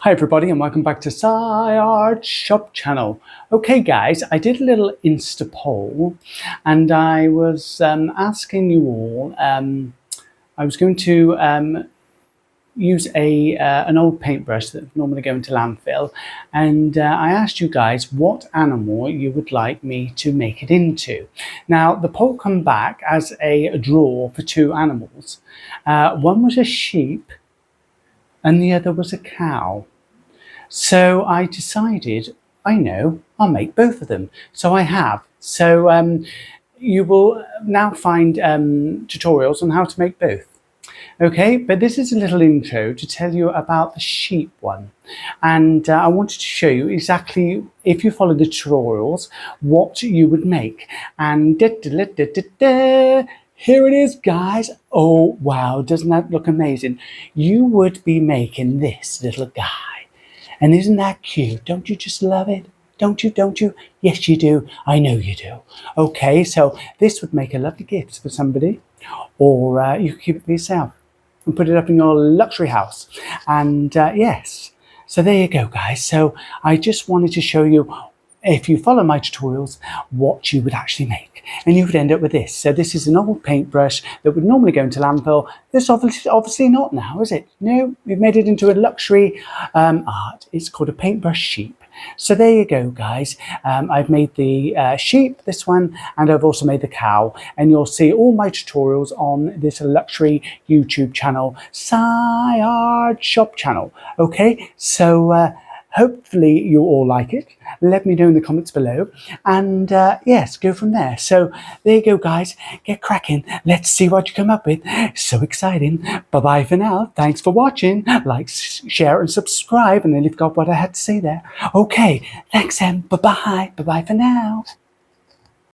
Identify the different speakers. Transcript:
Speaker 1: Hi everybody and welcome back to Art Shop channel. Okay guys, I did a little Insta poll and I was asking you all, I was going to use an old paintbrush that normally go into landfill, and I asked you guys what animal you would like me to make it into. Now the poll come back as a draw for two animals. One was a sheep and the other was a cow. So I decided, I know, I'll make both of them. So I have. So you will now find tutorials on how to make both. Okay, but this is a little intro to tell you about the sheep one. And I wanted to show you exactly, if you follow the tutorials, what you would make. And here it is, guys. Oh, wow, doesn't that look amazing? You would be making this little guy. And isn't that cute? Don't you just love it? Don't you? Don't you? Yes, you do. I know you do. Okay, so this would make a lovely gift for somebody, or you could keep it for yourself and put it up in your luxury house. And yes, so there you go, guys. So I just wanted to show you, if you follow my tutorials, what you would actually make. And you would end up with this. So this is an old paintbrush that would normally go into landfill. This obviously not now, is it? No, we've made it into a luxury art. It's called a paintbrush sheep. So there you go, guys. I've made the sheep, this one, and I've also made the cow. And you'll see all my tutorials on this luxury YouTube channel, Art Shop channel. Okay, so hopefully you all like it. Let me know in the comments below, and yes, go from there. So there you go, guys. Get cracking. Let's see what you come up with. So exciting. Bye bye for now. Thanks for watching. Like, share and subscribe, and then you've got what I had to say there. Okay, thanks, Em. Bye bye. Bye bye for now.